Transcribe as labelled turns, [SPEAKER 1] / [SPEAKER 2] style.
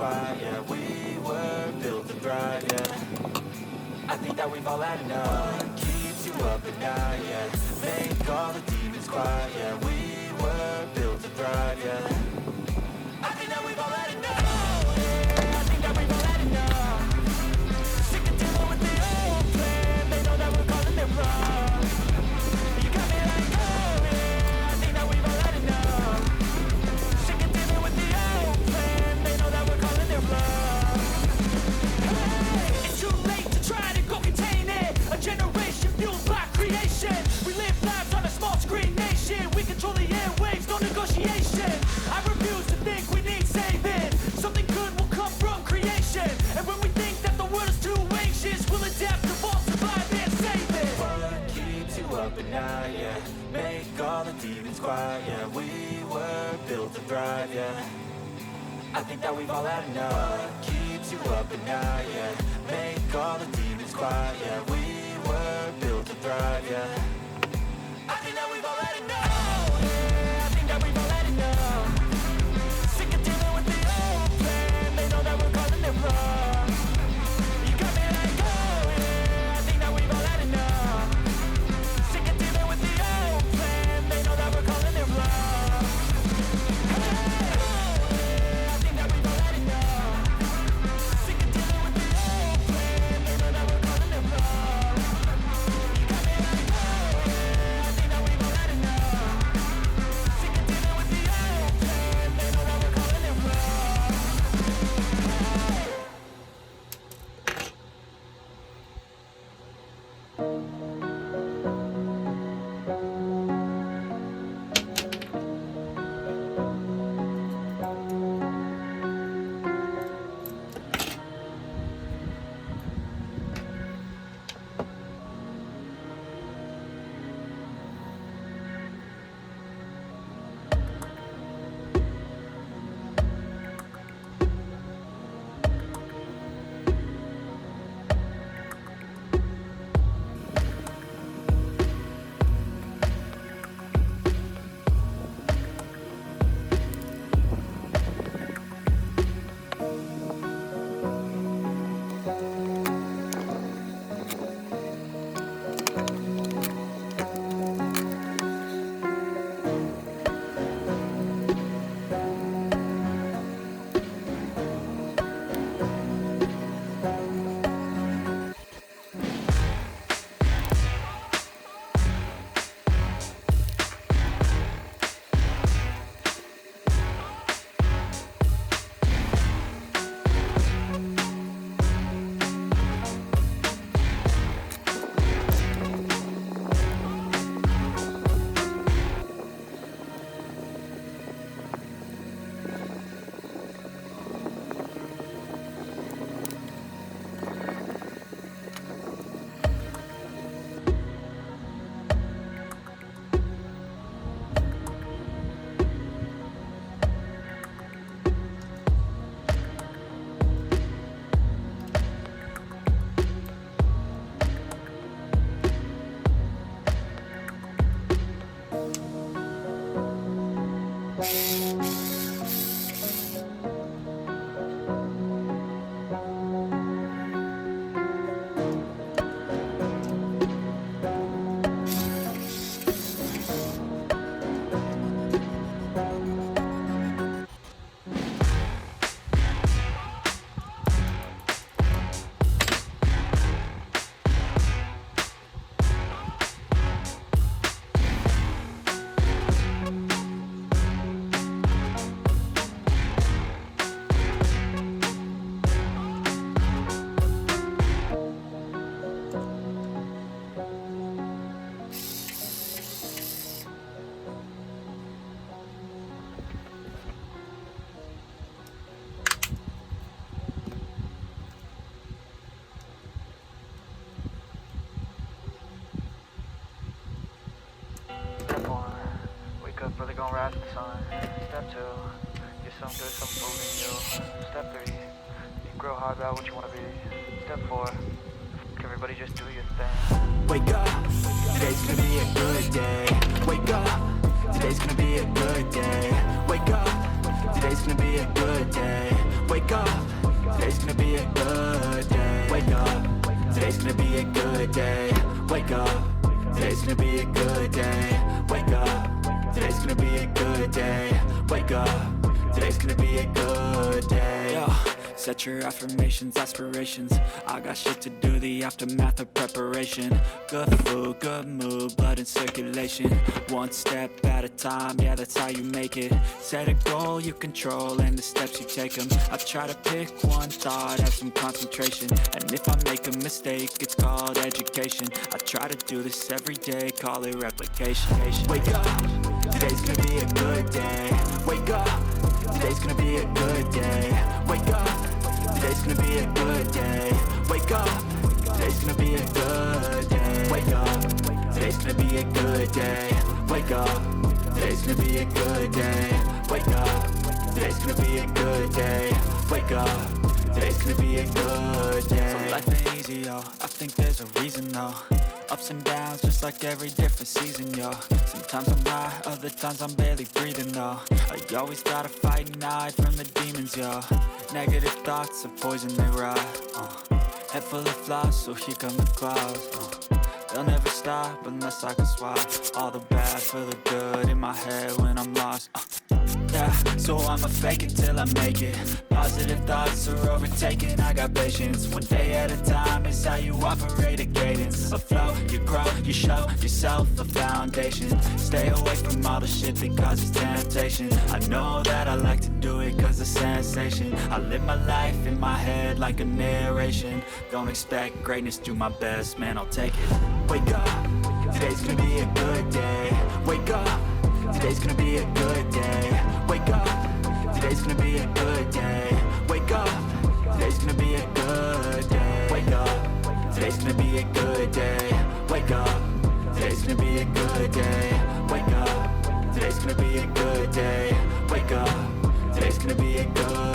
[SPEAKER 1] quiet, yeah. We were built to thrive, yeah. I think that we've all had enough. What keeps you up at night, yeah. Make all the demons quiet, yeah. We were built to thrive, yeah. I think that we've all had enough. Yeah, I think that we've all had enough. Sick of dealing with the old plan. They know that we're calling it wrong. You got me like, oh yeah, I think that we've all had enough. Sick of dealing with the old plan. They know that we're calling it wrong. Hey, it's too late to try to go contain it. A generation fueled by creation. We live lives on a small screen nation. We control the airwaves, no negotiation. I refuse to think we need saving. Something good will come from creation. And when we think that the world is too anxious, we'll adapt, evolve, survive, and save it. What keeps you up at night, yeah. Make all the demons quiet, yeah. We were built to thrive, yeah. I think that we've all had enough. What keeps you up at night, yeah. Make all the demons quiet, yeah. We were built to thrive, yeah. I think that we've all had enough. Yeah, I think that we've all had enough. Sick of dealing with the old plan. They know that we're calling it wrong. You got me like, oh yeah, I think that we've all had enough. Sick of dealing with the old plan. They know that we're calling it wrong. Hey, oh yeah, I think that we've all had enough. Sick of dealing with the old plan. They know that we're calling it wrong. You got me like, oh yeah, I think that we've all had enough. Sick of dealing with the old plan. They know that we're calling it wrong.
[SPEAKER 2] Brother gonna rise in the sun. Step 2, get some good, some food in you. Step 3, you grow hard about what you wanna be. Step 4, everybody just do your thing.
[SPEAKER 1] Wake up, today's gonna be a good day. Wake up, today's gonna be a good day. Wake up, today's gonna be a good day. Wake up, today's gonna be a good day. Wake up, today's gonna be a good day. Wake up, today's gonna be a good day. Wake up, today's gonna be a good day. Wake up, today's gonna be a good day. Yo, set your affirmations, aspirations. I got shit to do, the aftermath of preparation. Good food, good mood, blood in circulation. One step at a time, yeah, that's how you make it. Set a goal you control and the steps you take them. I try to pick one thought, have some concentration. And if I make a mistake, it's called education. I try to do this every day, call it replication. Wake up, today's gonna be a good day. Wake up, today's gonna be a good day. Wake up, today's gonna be a good day. Wake up, today's gonna be a good day. Wake up, today's gonna be a good day. Wake up, today's gonna be a good day. Wake up, today's gonna be a good day. Wake up, today's gonna be a good day. So life ain't easy, yo, I think there's a reason though. Ups and downs, just like every different season, yo. Sometimes I'm high, other times I'm barely breathing, though. I always gotta fight and hide from the demons, yo. Negative thoughts are poison, they rot. Head full of flies, so here come the clouds. They'll never stop unless I can swap all the bad for the good in my head when I'm lost. Yeah, so I'ma fake it till I make it. Positive thoughts are overtaken, I got patience. One day at a time is how you operate a cadence. A flow, you grow, you show yourself a foundation. Stay away from all the shit that causes temptation. I know that I like to do it cause it's sensation. I live my life in my head like a narration. Don't expect greatness, do my best, man, I'll take it. Wake up, today's gonna be a good day. Wake up, today's gonna be a good day. Wake up, today's gonna be a good day. Wake up, today's gonna be a good day. Wake up, today's gonna be a good day. Wake up, today's gonna be a good day. Wake up, today's gonna be a good day. Wake up, today's gonna be a good day.